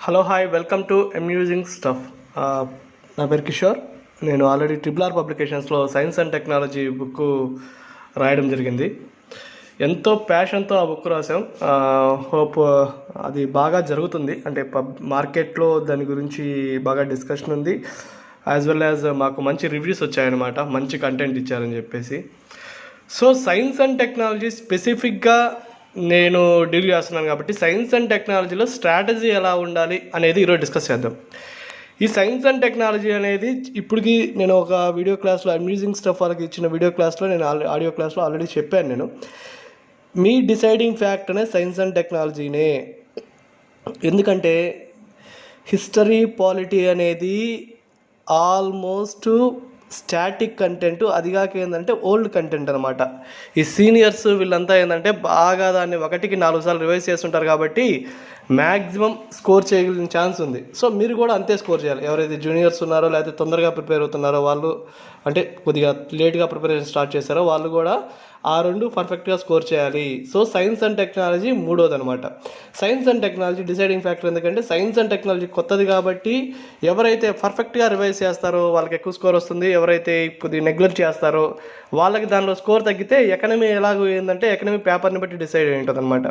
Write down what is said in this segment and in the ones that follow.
Hello hi welcome to amusing stuff. నా పేరు కిషోర్. నేను ఆల్రెడీ ట్రిపుల్ పబ్లికేషన్స్లో సైన్స్ అండ్ టెక్నాలజీ బుక్ రాయడం జరిగింది. ఎంతో ప్యాషన్తో ఆ బుక్ రాసాం. హోప్ అది బాగా జరుగుతుంది. అంటే మార్కెట్లో దాని గురించి బాగా డిస్కషన్ ఉంది. యాజ్ వెల్ యాజ్ మాకు మంచి రివ్యూస్ వచ్చాయన్నమాట, మంచి కంటెంట్ ఇచ్చారని చెప్పేసి. సో సైన్స్ అండ్ టెక్నాలజీ స్పెసిఫిక్గా నేను డీల్ చేస్తున్నాను కాబట్టి సైన్స్ అండ్ టెక్నాలజీలో స్ట్రాటజీ ఎలా ఉండాలి అనేది ఈరోజు డిస్కస్ చేద్దాం. ఈ సైన్స్ అండ్ టెక్నాలజీ అనేది ఇప్పటికి నేను ఒక వీడియో క్లాస్లో అమ్యూజింగ్ స్టఫ్ వాళ్ళకి ఇచ్చిన వీడియో క్లాస్లో నేను ఆడియో క్లాస్లో ఆల్రెడీ చెప్పాను. నేను మీ డిసైడింగ్ ఫ్యాక్ట్ అనే సైన్స్ అండ్ టెక్నాలజీనే. ఎందుకంటే హిస్టరీ పాలిటీ అనేది ఆల్మోస్ట్ స్టాటిక్ కంటెంట్, అదిగాక ఏంటంటే ఓల్డ్ కంటెంట్ అనమాట. ఈ సీనియర్స్ వీళ్ళంతా ఏంటంటే బాగా దాన్ని 1-4 సార్లు రివైజ్ చేస్తుంటారు కాబట్టి మ్యాక్సిమం స్కోర్ చేయగలిగిన ఛాన్స్ ఉంది. సో మీరు కూడా అంతే స్కోర్ చేయాలి. ఎవరైతే జూనియర్స్ ఉన్నారో లేకపోతే తొందరగా ప్రిపేర్ అవుతున్నారో వాళ్ళు, అంటే కొద్దిగా లేట్గా ప్రిపరేషన్ స్టార్ట్ చేశారో వాళ్ళు కూడా ఆ రెండు పర్ఫెక్ట్గా స్కోర్ చేయాలి. సో సైన్స్ అండ్ టెక్నాలజీ మూడోది అనమాట. Science and technology deciding factor. ఎందుకంటే సైన్స్ అండ్ టెక్నాలజీ కొత్తది కాబట్టి ఎవరైతే పర్ఫెక్ట్గా రివైజ్ చేస్తారో వాళ్ళకి ఎక్కువ స్కోర్ వస్తుంది. ఎవరైతే కొద్దిగా నెగ్లెక్ట్ చేస్తారో వాళ్ళకి దానిలో స్కోర్ తగ్గితే ఎకనమీ ఎలాగో ఏంటంటే ఎకనమీ పేపర్ని బట్టి డిసైడ్ అయి ఉంటుంది అనమాట.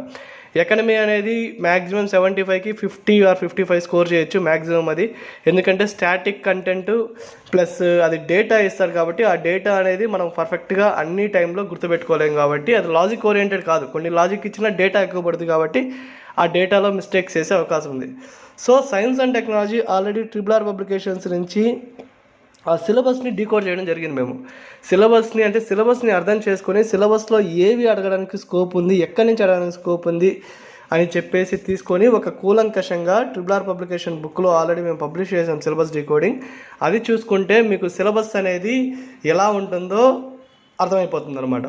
ఎకనమీ అనేది మ్యాక్సిమం 75కి 50 ఆర్ 55 స్కోర్ చేయొచ్చు మ్యాక్సిమం అది. ఎందుకంటే స్టాటిక్ కంటెంట్ ప్లస్ అది డేటా ఇస్తారు కాబట్టి ఆ డేటా అనేది మనం పర్ఫెక్ట్గా అన్ని టైంలో గుర్తుపెట్టుకోలేం కాబట్టి అది లాజిక్ ఓరియంటెడ్ కాదు. కొన్ని లాజిక్ ఇచ్చిన డేటా ఎక్కువ పడుతుంది కాబట్టి ఆ డేటాలో మిస్టేక్స్ చేసే అవకాశం ఉంది. So science and technology already triple publications నుంచి ఆ సిలబస్ని డీకోడ్ చేయడం జరిగింది. మేము సిలబస్ని అర్థం చేసుకొని సిలబస్లో ఏవి అడగడానికి స్కోప్ ఉంది, ఎక్కడి నుంచి అడగడానికి స్కోప్ ఉంది అని చెప్పేసి తీసుకొని ఒక కూలంకషంగా ట్రిపుల్ పబ్లికేషన్ బుక్లో ఆల్రెడీ మేము పబ్లిష్ చేసాం సిలబస్ డీకోడింగ్. అది చూసుకుంటే మీకు సిలబస్ అనేది ఎలా ఉంటుందో అర్థమైపోతుంది అనమాట.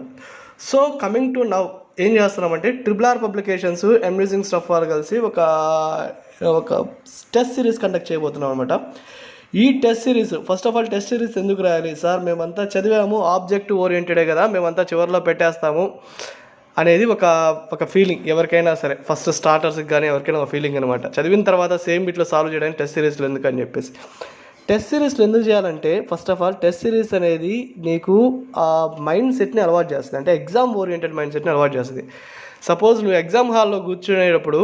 సో కమింగ్ టు నవ్ ఏం చేస్తున్నామంటే ట్రిపుల్ పబ్లికేషన్స్ అమ్యూజింగ్ స్టఫ్ వాళ్ళు కలిసి ఒక టెస్ట్ సిరీస్ కండక్ట్ చేయబోతున్నాం అనమాట. ఈ test series first of all test series ఎందుకు రాయాలి సార్, మేమంతా చదివాము, ఆబ్జెక్టివ్ ఓరియంటెడే కదా, మేమంతా చివరిలో పెట్టేస్తాము అనేది ఒక ఫీలింగ్ ఎవరికైనా సరే, ఫస్ట్ స్టార్టర్స్కి కానీ ఎవరికైనా ఒక ఫీలింగ్ అనమాట. చదివిన తర్వాత సేమ్ బిట్లో సాల్వ్ చేయడానికి టెస్ట్ సిరీస్లో ఎందుకు అని చెప్పేసి. టెస్ట్ సిరీస్లో ఎందుకు చేయాలంటే first of all test series అనేది నీకు ఆ మైండ్ సెట్ని అలవాటు చేస్తుంది. అంటే ఎగ్జామ్ ఓరియంటెడ్ మైండ్ సెట్ని అలవాటు చేస్తుంది. సపోజ్ నువ్వు ఎగ్జామ్ హాల్లో కూర్చునేటప్పుడు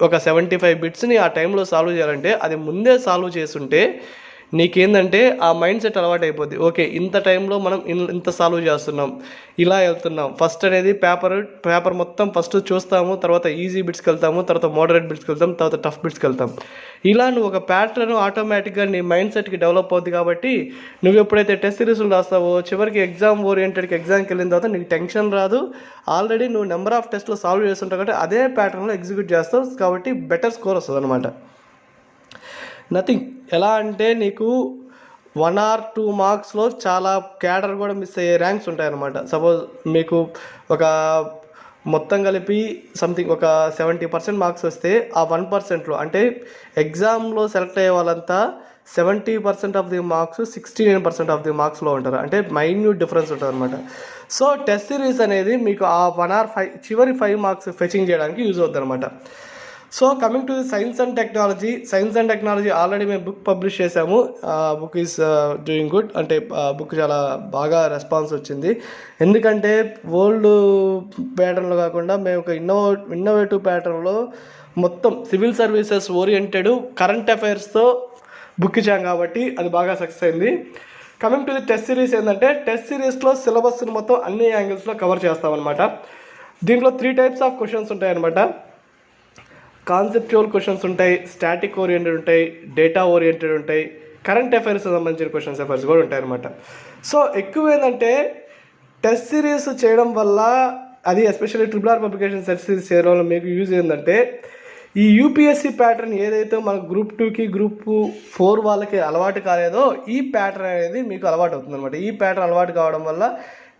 ఒక 75 బిట్స్ని ఆ టైంలో సాల్వ్ చేయాలంటే అది ముందే సాల్వ్ చేస్తుంటే నీకేందంటే ఆ మైండ్ సెట్ అలవాటు అయిపోద్ది. ఓకే, ఇంత టైంలో మనం ఇంత సాల్వ్ చేస్తున్నాం, ఇలా వెళ్తున్నాం. ఫస్ట్ అనేది పేపర్ మొత్తం ఫస్ట్ చూస్తాము, తర్వాత ఈజీ బిట్స్కి వెళ్తాము, తర్వాత మోడరేట్ బిట్స్కి వెళ్తాం, తర్వాత టఫ్ బిట్స్కి వెళ్తాం. ఇలా నువ్వు ఒక ప్యాటర్న్ ఆటోమేటిక్గా నీ మైండ్ సెట్కి డెవలప్ అవుద్ది. కాబట్టి నువ్వు ఎప్పుడైతే టెస్ట్ సిరీస్లు రాస్తావో చివరికి ఎగ్జామ్ ఓరియంటెడ్కి ఎగ్జామ్కి వెళ్ళిన తర్వాత నీకు టెన్షన్ రాదు. ఆల్రెడీ నువ్వు నెంబర్ ఆఫ్ టెస్ట్లో సాల్వ్ చేస్తుంటావు కాబట్టి అదే ప్యాటర్న్లో ఎగ్జిక్యూట్ చేస్తావు కాబట్టి బెటర్ స్కోర్ వస్తుంది అనమాట. నథింగ్ ఎలా అంటే నీకు 1 or 2 మార్క్స్లో చాలా క్యాడర్ కూడా మిస్ అయ్యే ర్యాంక్స్ ఉంటాయన్నమాట. సపోజ్ మీకు ఒక మొత్తం కలిపి సంథింగ్ ఒక 70% మార్క్స్ వస్తే ఆ 1%లో అంటే ఎగ్జామ్లో సెలెక్ట్ అయ్యే వాళ్ళంతా 70% of the marks 69% of the మార్క్స్లో ఉంటారు. అంటే మైన్యూట్ డిఫరెన్స్ ఉంటుంది అనమాట. సో టెస్ట్ సిరీస్ అనేది మీకు ఆ 1 or 5 చివరి 5 మార్క్స్ ఫెచింగ్ చేయడానికి యూజ్ అవుతుంది అనమాట. So coming to the science and technology already మేము బుక్ పబ్లిష్ చేసాము. Book is doing good. అంటే బుక్ చాలా బాగా రెస్పాన్స్ వచ్చింది. ఎందుకంటే ఓల్డ్ ప్యాటర్న్లో కాకుండా మేము ఒక ఇన్నోవేటివ్ ప్యాటర్న్లో మొత్తం సివిల్ సర్వీసెస్ ఓరియంటెడ్ కరెంట్ అఫైర్స్తో బుక్ ఇచ్చాం కాబట్టి అది బాగా సక్సెస్ అయింది. Coming to the test series ఏంటంటే టెస్ట్ సిరీస్లో సిలబస్ని మొత్తం అన్ని యాంగిల్స్లో కవర్ చేస్తామన్నమాట. దీంట్లో 3 types ఆఫ్ క్వశ్చన్స్ ఉంటాయన్నమాట. కాన్సెప్చువల్ క్వశ్చన్స్ ఉంటాయి, స్టాటిక్ ఓరియంటెడ్ ఉంటాయి, డేటా ఓరియంటెడ్ ఉంటాయి, కరెంట్ అఫైర్స్ సంబంధించిన క్వశ్చన్స్ కూడా ఉంటాయి అనమాట. సో ఎక్కువ ఏంటంటే టెస్ట్ సిరీస్ చేయడం వల్ల అది especially triple publication test series చేయడం వల్ల మీకు యూజ్ ఏంటంటే ఈ యూపీఎస్సీ ప్యాటర్న్ ఏదైతే మన గ్రూప్ 2కి గ్రూప్ 4 వాళ్ళకి అలవాటు కాలేదో ఈ ప్యాటర్న్ అనేది మీకు అలవాటు అవుతుంది అనమాట. ఈ ప్యాటర్న్ అలవాటు కావడం వల్ల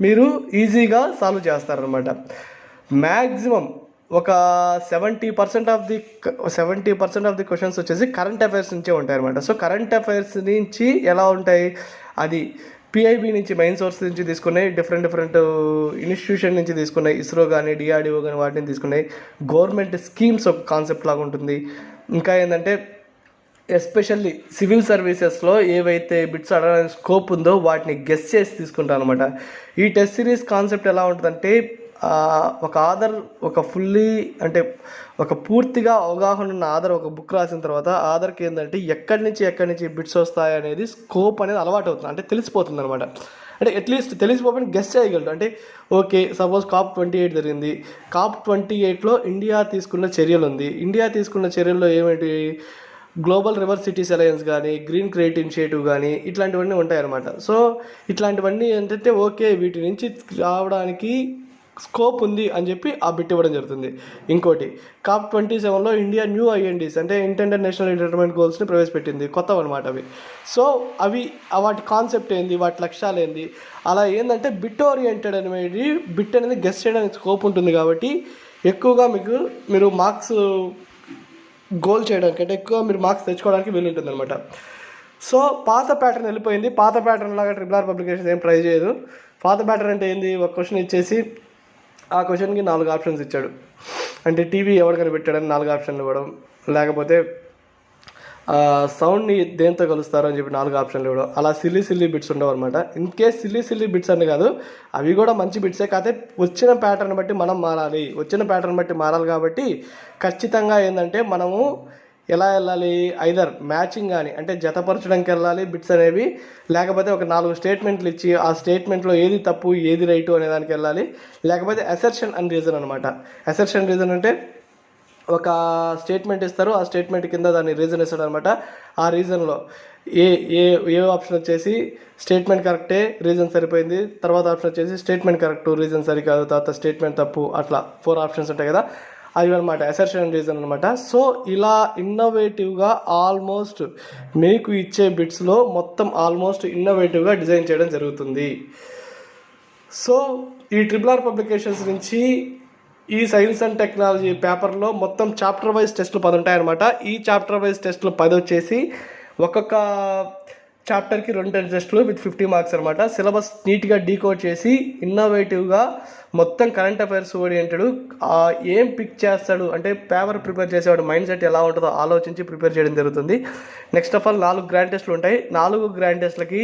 మీరు ఈజీగా సాల్వ్ చేస్తారనమాట. మ్యాక్సిమం ఒక 70% ఆఫ్ ది క్వశ్చన్స్ వచ్చేసి కరెంట్ అఫైర్స్ నుంచే ఉంటాయి అనమాట. సో కరెంట్ అఫైర్స్ నుంచి ఎలా ఉంటాయి, అది పిఐబి నుంచి మెయిన్ సోర్స్ నుంచి తీసుకున్నాయి, డిఫరెంట్ ఇన్స్టిట్యూషన్ నుంచి తీసుకున్నాయి, ఇస్రో కానీ డిఆర్డిఓ కానీ వాటిని తీసుకున్నాయి. గవర్నమెంట్ స్కీమ్స్ ఒక కాన్సెప్ట్ లాగా ఉంటుంది. ఇంకా ఏంటంటే ఎస్పెషల్లీ సివిల్ సర్వీసెస్లో ఏవైతే బిట్స్ అడగడానికి స్కోప్ ఉందో వాటిని గెస్ చేసి తీసుకుంటాను అనమాట. ఈ టెస్ట్ సిరీస్ కాన్సెప్ట్ ఎలా ఉంటుందంటే ఒక ఫుల్లీ అంటే ఒక పూర్తిగా అవగాహన ఉన్న ఒక బుక్ రాసిన తర్వాత ఆధార్కి ఏంటంటే ఎక్కడి నుంచి బిట్స్ వస్తాయి అనేది స్కోప్ అనేది అలవాటు అవుతుంది, అంటే తెలిసిపోతుంది అనమాట. అంటే అట్లీస్ట్ తెలిసిపోయి గెస్ చేయగలరు. అంటే ఓకే, సపోజ్ COP28 జరిగింది. COP28లో ఇండియా తీసుకున్న చర్యల్లో ఏమిటి, గ్లోబల్ రివర్ సిటీస్ అలయన్స్ కానీ, గ్రీన్ క్రెడిట్ ఇనిషియేటివ్ కానీ ఇట్లాంటివన్నీ ఉంటాయన్నమాట. సో ఇట్లాంటివన్నీ ఏంటంటే ఓకే, వీటి నుంచి రావడానికి స్కోప్ ఉంది అని చెప్పి ఆ బిట్ ఇవ్వడం జరుగుతుంది. ఇంకోటి, COP27లో ఇండియా న్యూ ఐఎన్డీస్ అంటే ఇంటెండెడ్ నేషనల్ డెవలప్మెంట్ గోల్స్ని ప్రవేశపెట్టింది, కొత్తవి అనమాట అవి. సో వాటి కాన్సెప్ట్ ఏంది, వాటి లక్ష్యాలు ఏంది, అలా ఏంటంటే బిట్ ఓరియంటెడ్ అనేది బిట్ అనేది గెస్ చేయడానికి స్కోప్ ఉంటుంది. కాబట్టి ఎక్కువగా మీరు మార్క్స్ గోల్ చేయడానికి అంటే ఎక్కువ మీరు మార్క్స్ తెచ్చుకోవడానికి వీలుంటుంది అనమాట. సో పాత ప్యాటర్న్ వెళ్ళిపోయింది. పాత ప్యాటర్న్ లాగా ట్రిపుల్ పబ్లికేషన్స్ ఏం ట్రై చేయదు. పాత ప్యాటర్న్ అంటే ఏంది, ఒక క్వశ్చన్ ఇచ్చేసి ఆ క్వశ్చన్కి 4 ఆప్షన్స్ ఇచ్చాడు. అంటే టీవీ ఎవరు కనిపెట్టాడని 4 ఆప్షన్లు ఇవ్వడం, లేకపోతే సౌండ్ని దేంతో కలుస్తారు అని చెప్పి 4 ఆప్షన్లు ఇవ్వడం. అలా సిల్లీ బిట్స్ ఉండవు అనమాట. ఇన్ కేస్ సిల్లీ బిట్స్ అని కాదు, అవి కూడా మంచి బిట్సే. కాకపోతే వచ్చిన ప్యాటర్న్ బట్టి మనం మారాలి కాబట్టి ఖచ్చితంగా ఏంటంటే మనము ఎలా వెళ్ళాలి, ఐదర్ మ్యాచింగ్ కానీ అంటే జతపరచడానికి వెళ్ళాలి బిట్స్ అనేవి, లేకపోతే ఒక 4 స్టేట్మెంట్లు ఇచ్చి ఆ స్టేట్మెంట్లో ఏది తప్పు ఏది రైటు అనే దానికి వెళ్ళాలి, లేకపోతే అసెర్షన్ అండ్ రీజన్ అనమాట. అసెర్షన్ రీజన్ అంటే ఒక స్టేట్మెంట్ ఇస్తారు, ఆ స్టేట్మెంట్ కింద దాన్ని రీజన్ ఇస్తాడు అనమాట. ఆ రీజన్లో ఏ ఆప్షన్ వచ్చేసి స్టేట్మెంట్ కరెక్టే, రీజన్ సరిపోయింది, తర్వాత ఆప్షన్ వచ్చేసి స్టేట్మెంట్ కరెక్ట్, రీజన్ సరికాదు, తర్వాత స్టేట్మెంట్ తప్పు, అట్లా 4 ఆప్షన్స్ ఉంటాయి కదా, అవి అనమాట అసెర్షన్ రీజన్ అనమాట. సో ఇలా ఇన్నోవేటివ్గా ఆల్మోస్ట్ మీకు ఇచ్చే బిట్స్లో మొత్తం ఆల్మోస్ట్ ఇన్నోవేటివ్గా డిజైన్ చేయడం జరుగుతుంది. సో ఈ RRR పబ్లికేషన్స్ నుంచి ఈ సైన్స్ అండ్ టెక్నాలజీ పేపర్లో మొత్తం చాప్టర్ వైజ్ టెస్టులు 10 ఉంటాయన్నమాట. ఈ చాప్టర్ వైజ్ టెస్టులు 10 వచ్చేసి ఒక్కొక్క చాప్టర్కి 2 టెస్టులు విత్ 50 మార్క్స్ అనమాట. సిలబస్ నీట్గా డీకోడ్ చేసి ఇన్నోవేటివ్గా మొత్తం కరెంట్ అఫైర్స్ ఓరియంటెడ్ ఏం పిక్ చేస్తాడు అంటే పేపర్ ప్రిపేర్ చేసేవాడు మైండ్ సెట్ ఎలా ఉంటుందో ఆలోచించి ప్రిపేర్ చేయడం జరుగుతుంది. నెక్స్ట్ ఆఫ్ ఆల్ 4 గ్రాండ్ టెస్టులు ఉంటాయి. 4 గ్రాండ్ టెస్టులకి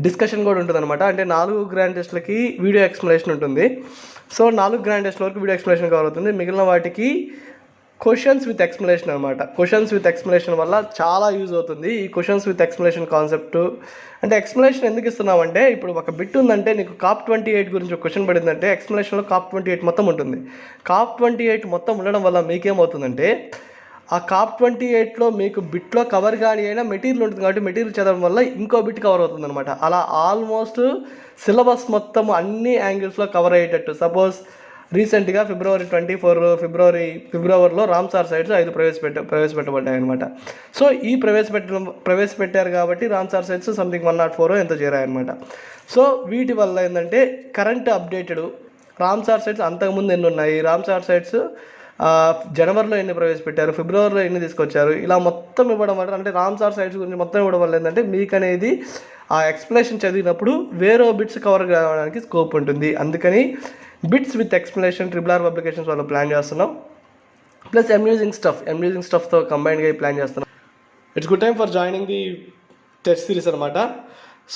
డిస్కషన్ కూడా ఉంటుంది అనమాట. అంటే 4 గ్రాండ్ టెస్టులకి వీడియో ఎక్స్ప్లెనేషన్ ఉంటుంది. సో 4 గ్రాండ్ టెస్ట్ వరకు వీడియో ఎక్స్ప్లెనేషన్ కవర్ అవుతుంది. మిగిలిన వాటికి క్వశ్చన్స్ విత్ ఎక్స్ప్లెనేషన్ అనమాట. క్వశ్చన్స్ విత్ ఎక్స్ప్లెనేషన్ వల్ల చాలా యూజ్ అవుతుంది ఈ క్వశ్చన్స్ విత్ ఎక్స్ప్లెనేషన్ కాన్సెప్ట్. అంటే ఎక్స్ప్లెనేషన్ ఎందుకు ఇస్తున్నామంటే, ఇప్పుడు ఒక బిట్ ఉందంటే నీకు COP28 గురించి ఒక క్వశ్చన్ పడిందంటే ఎక్స్ప్లెనేషన్లో COP28 మొత్తం ఉంటుంది. COP28 మొత్తం ఉండడం వల్ల మీకేమవుతుందంటే ఆ COP28లో మీకు బిట్లో కవర్ కానీ అయినా మెటీరియల్ ఉంటుంది కాబట్టి మెటీరియల్ చదవడం వల్ల ఇంకో బిట్ కవర్ అవుతుంది అనమాట. అలా ఆల్మోస్ట్ సిలబస్ మొత్తం అన్ని యాంగిల్స్లో కవర్ అయ్యేటట్టు. సపోజ్ రీసెంట్గా ఫిబ్రవరిలో రామ్సార్ సైట్స్ 5 ప్రవేశపెట్టబడ్డాయి అనమాట. సో ఈ ప్రవేశపెట్టారు కాబట్టి రామ్సార్ సైట్స్ సంథింగ్ 104 ఎంతో చేరాయన్నమాట. సో వీటి వల్ల ఏంటంటే కరెంట్ అప్డేటెడ్ రామ్సార్ సైట్స్ అంతకుముందు ఎన్ని ఉన్నాయి, రామ్సార్ సైట్స్ జనవరిలో ఎన్ని ప్రవేశపెట్టారు, ఫిబ్రవరిలో ఎన్ని తీసుకొచ్చారు, ఇలా మొత్తం ఇవ్వడం వల్ల అంటే రామ్సార్ సైట్స్ గురించి మొత్తం ఇవ్వడం వల్ల ఏంటంటే మీకు అనేది ఆ ఎక్స్ప్లెనేషన్ చదివినప్పుడు వేరే బిట్స్ కవర్ కావడానికి స్కోప్ ఉంటుంది. అందుకని bits with explanation RRR publications వాళ్ళు ప్లాన్ చేస్తున్నాం. ప్లస్ అమ్యూజింగ్ స్టఫ్తో కంబైన్డ్గా ప్లాన్ చేస్తున్నాం. It's good time for joining the test series అనమాట.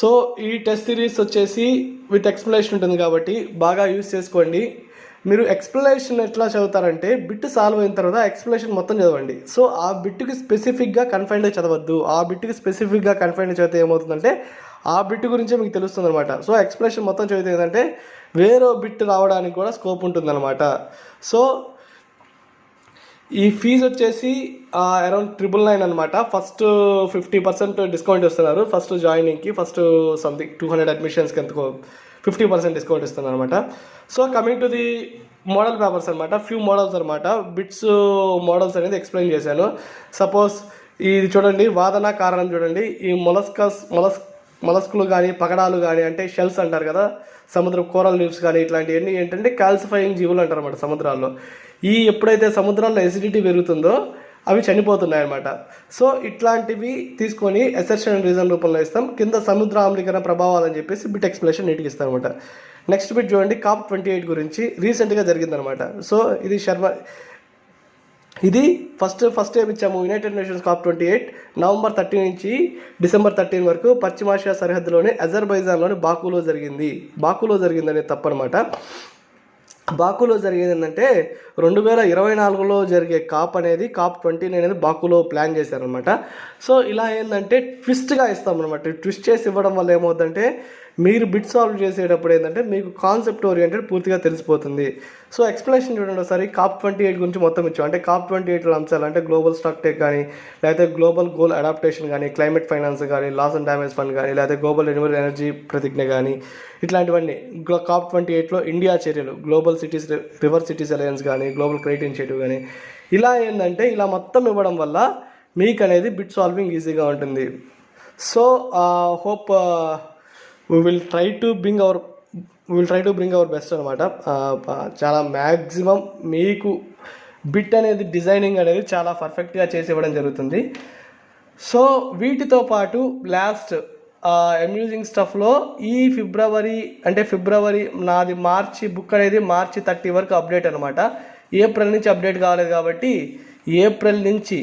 సో ఈ టెస్ట్ సిరీస్ వచ్చేసి విత్ ఎక్స్ప్లెనేషన్ ఉంటుంది కాబట్టి బాగా యూజ్ చేసుకోండి. మీరు ఎక్స్ప్లెనేషన్ ఎట్లా చదువుతారంటే బిట్ సాల్వ్ అయిన తర్వాత ఎక్స్ప్లెనేషన్ మొత్తం చదవండి. సో ఆ బిట్కి స్పెసిఫిక్గా కన్ఫైన్డ్ చదవద్దు. ఆ బిట్కి స్పెసిఫిక్గా కన్ఫైన్డ్ చదివితే ఏమవుతుందంటే ఆ బిట్ గురించే మీకు తెలుస్తుంది అనమాట. సో ఎక్స్ప్లెనేషన్ మొత్తం చదివితే ఏంటంటే వేరే బిట్ రావడానికి కూడా స్కోప్ ఉంటుందన్నమాట. సో ఈ ఫీజు వచ్చేసి అరౌండ్ 999 అనమాట. ఫస్ట్ 50% డిస్కౌంట్ ఇస్తున్నారు ఫస్ట్ జాయినింగ్కి. ఫస్ట్ సంథింగ్ 200 అడ్మిషన్స్కి ఎంతకో 50% డిస్కౌంట్ ఇస్తున్నారు అనమాట. So coming to the model papers అనమాట. ఫ్యూ మోడల్స్ అనమాట. బిట్స్ మోడల్స్ అనేది ఎక్స్ప్లెయిన్ చేశాను. సపోజ్ ఇది చూడండి, వాదన కారణం చూడండి. ఈ మొలస్కులు కానీ పగడాలు కానీ అంటే షెల్స్ అంటారు కదా, సముద్ర కోరల్ లీవ్స్ కానీ ఇట్లాంటివన్నీ ఏంటంటే కాల్సిఫైయింగ్ జీవులు అంటారు అన్నమాట సముద్రాల్లో. ఎప్పుడైతే సముద్రాల్లో ఎసిడిటీ పెరుగుతుందో అవి చనిపోతున్నాయి అన్నమాట. సో ఇట్లాంటివి తీసుకొని అసెర్షన్ అండ్ రీజన్ రూపంలో ఇస్తాం. కింద సముద్ర ఆమ్లీకరణ ప్రభావాలు అని చెప్పేసి బిట్ ఎక్స్ప్లెనేషన్ నీట్గా ఇస్తాం అనమాట. నెక్స్ట్ బిట్ చూడండి, COP28 గురించి రీసెంట్గా జరిగిందనమాట. సో ఇది ఇది ఫస్ట్ టైం ఇచ్చాము. యునైటెడ్ నేషన్స్ COP28 నవంబర్ 30 నుంచి డిసెంబర్ 13 వరకు పశ్చిమాసియా సరిహద్దులోని అజర్బైజాన్లోని బాకులో జరిగిందనేది తప్పనమాట. బాకులో జరిగేది ఏంటంటే 2024లో జరిగే COP29 అనేది బాకులో ప్లాన్ చేశారనమాట. సో ఇలా ఏంటంటే ట్విస్ట్గా ఇస్తామన్నమాట. ట్విస్ట్ చేసి ఇవ్వడం వల్ల ఏమవుతుందంటే మీరు బిట్ సాల్వ్ చేసేటప్పుడు ఏంటంటే మీకు కాన్సెప్ట్ ఓరియంటెడ్ పూర్తిగా తెలిసిపోతుంది. సో ఎక్స్ప్లెనేషన్ చూడండి ఒకసారి. COP28 గురించి మొత్తం ఇచ్చాం. అంటే COP28లో అంశాలు అంటే గ్లోబల్ స్టాక్ టేక్ కానీ, లేకపోతే గ్లోబల్ గోల్ అడాప్టేషన్ కానీ, క్లైమేట్ ఫైనాన్స్ కానీ, లాస్ అండ్ డ్యామేజ్ ఫండ్ కానీ, లేకపోతే గ్లోబల్ రెన్యూవబుల్ ఎనర్జీ ప్రతిజ్ఞ కానీ, ఇట్లాంటివన్నీ COP28లో ఇండియా చర్యలు, global cities river cities alliance కానీ, గ్లోబల్ క్రెడిట్ ఇనిషియేటివ్ కానీ, ఇలా ఏంటంటే ఇలా మొత్తం ఇవ్వడం వల్ల మీకు అనేది బిట్ సాల్వింగ్ ఈజీగా ఉంటుంది. So hope we will try to bring our best అనమాట. చాలా మ్యాక్సిమం మీకు బిట్ అనేది డిజైనింగ్ అనేది చాలా పర్ఫెక్ట్గా చేసి ఇవ్వడం జరుగుతుంది. సో వీటితో పాటు లాస్ట్ అమ్యూజింగ్ స్టఫ్లో ఈ ఫిబ్రవరి నాది బుక్ అనేది మార్చి 30 వరకు అప్డేట్ అనమాట. ఏప్రిల్ నుంచి అప్డేట్ కాలేదు కాబట్టి ఏప్రిల్ నుంచి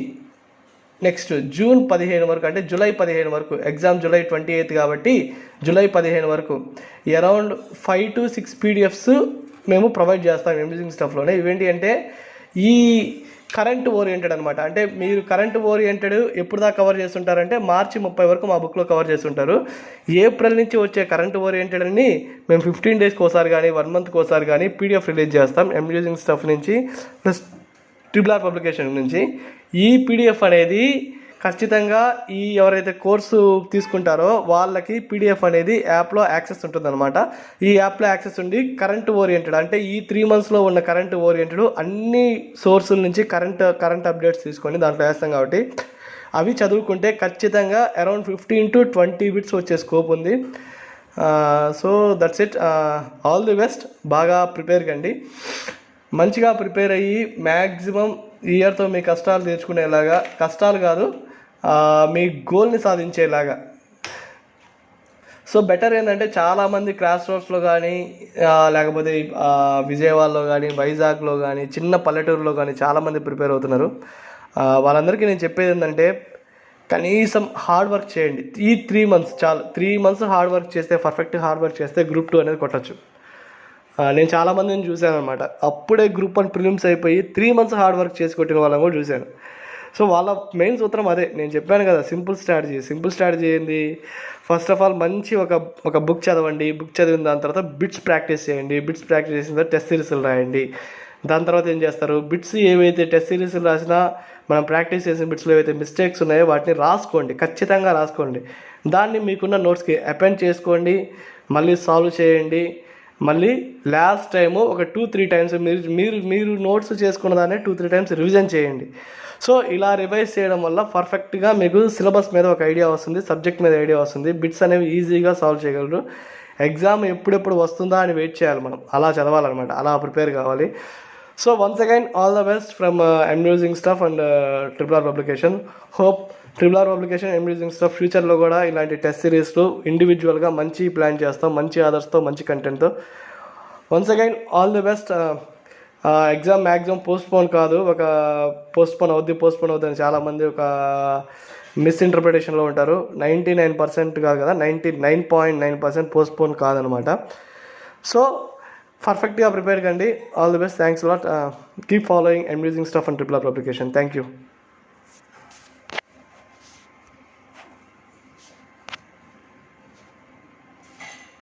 నెక్స్ట్ జూన్ 15 వరకు, అంటే జూలై 15 వరకు, ఎగ్జామ్ జూలై 28 కాబట్టి జూలై 15 వరకు అరౌండ్ 5 to 6 PDFs మేము ప్రొవైడ్ చేస్తాం అమ్యూజింగ్ స్టఫ్లోనే. ఇవేంటి అంటే ఈ కరెంట్ ఓరియంటెడ్ అనమాట. అంటే మీరు కరెంట్ ఓరియంటెడ్ ఎప్పుడు దాకా కవర్ చేస్తుంటారంటే మార్చి 30 వరకు మా బుక్లో కవర్ చేస్తుంటారు. ఏప్రిల్ నుంచి వచ్చే కరెంట్ ఓరియంటెడ్ అని మేము 15 డేస్కి ఒకసారి కానీ 1 మంత్కి ఒకసారి కానీ PDF రిలీజ్ చేస్తాం అమ్యూజింగ్ స్టఫ్ నుంచి ప్లస్ ట్రిపుల్ పబ్లికేషన్ నుంచి. ఈ PDF అనేది ఖచ్చితంగా ఎవరైతే కోర్సు తీసుకుంటారో వాళ్ళకి PDF అనేది యాప్లో యాక్సెస్ ఉంటుందన్నమాట. ఈ యాప్లో యాక్సెస్ ఉండి కరెంట్ ఓరియంటెడ్ అంటే ఈ 3 monthsలో ఉన్న కరెంట్ ఓరియంటెడ్ అన్ని సోర్సుల నుంచి కరెంట్ అప్డేట్స్ తీసుకొని దాంట్లో వేస్తాం కాబట్టి అవి చదువుకుంటే ఖచ్చితంగా అరౌండ్ 15 to 20 బిట్స్ వచ్చే స్కోప్ ఉంది. So that's it. All the best. బాగా ప్రిపేర్ కండి. మంచిగా ప్రిపేర్ అయ్యి మ్యాక్సిమం ఈ ఇయర్తో మీ కష్టాలు తీర్చుకునేలాగా, కష్టాలు కాదు మీ గోల్ని సాధించేలాగా. సో బెటర్ ఏంటంటే చాలామంది క్రాస్ రోడ్స్లో కానీ లేకపోతే విజయవాడలో కానీ, వైజాగ్లో కానీ, చిన్న పల్లెటూరులో కానీ చాలామంది ప్రిపేర్ అవుతున్నారు. వాళ్ళందరికీ నేను చెప్పేది ఏంటంటే కనీసం హార్డ్ వర్క్ చేయండి. ఈ 3 months చాలు. 3 months హార్డ్ వర్క్ చేస్తే, పర్ఫెక్ట్ హార్డ్ వర్క్ చేస్తే Group 2 అనేది కొట్టచ్చు. నేను చాలామందిని చూశాను అనమాట. అప్పుడే Group 1 ప్రిలిమ్స్ అయిపోయి 3 months హార్డ్ వర్క్ చేసి కొట్టిన వాళ్ళని కూడా చూశాను. సో వాళ్ళ మెయిన్ సూత్రం అదే. నేను చెప్పాను కదా, సింపుల్ స్ట్రాటజీ ఏంది? ఫస్ట్ ఆఫ్ ఆల్ మంచి ఒక బుక్ చదవండి. బుక్ చదివిన దాని తర్వాత బిట్స్ ప్రాక్టీస్ చేయండి. బిట్స్ ప్రాక్టీస్ చేసిన తర్వాత టెస్ట్ సిరీస్లు రాయండి. దాని తర్వాత ఏం చేస్తారు, బిట్స్ ఏవైతే టెస్ట్ సిరీస్లు రాసినా మనం ప్రాక్టీస్ చేసిన బిట్స్లో ఏవైతే మిస్టేక్స్ ఉన్నాయో వాటిని రాసుకోండి, ఖచ్చితంగా రాసుకోండి. దాన్ని మీకున్న నోట్స్కి అపెండ్ చేసుకోండి, మళ్ళీ సాల్వ్ చేయండి. మళ్ళీ లాస్ట్ టైము ఒక 2-3 times మీరు నోట్స్ చేసుకున్న దాన్ని 2-3 times రివిజన్ చేయండి. సో ఇలా రివైజ్ చేయడం వల్ల పర్ఫెక్ట్గా మీకు సిలబస్ మీద ఒక ఐడియా వస్తుంది, సబ్జెక్ట్ మీద ఐడియా వస్తుంది. బిట్స్ అనేవి ఈజీగా సాల్వ్ చేయగలరు. ఎగ్జామ్ ఎప్పుడెప్పుడు వస్తుందా అని వెయిట్ చేయాలి మనం. అలా చదవాలన్నమాట, అలా ప్రిపేర్ కావాలి. So once again all the best from amusing stuff and triple R publication. Hope triple R publication, amusing stuff ఫ్యూచర్లో కూడా ఇలాంటి టెస్ట్ సిరీస్లు ఇండివిజువల్గా మంచి ప్లాన్ చేస్తాం, మంచి ఆదర్స్తో, మంచి కంటెంట్తో. Once again all the best. Exam maximum postpone కాదు, పోస్ట్పోన్ అవుద్ది అని చాలామంది ఒక మిస్ఇంటర్ప్రిటేషన్లో ఉంటారు. 99% కాదు కదా, 99.9% పోస్ట్పోన్ కాదనమాట. సో పర్ఫెక్ట్గా ప్రిపేర్ కండి. All the best. Thanks lot. Keep following amusing stuff and triple R publication. Thank you.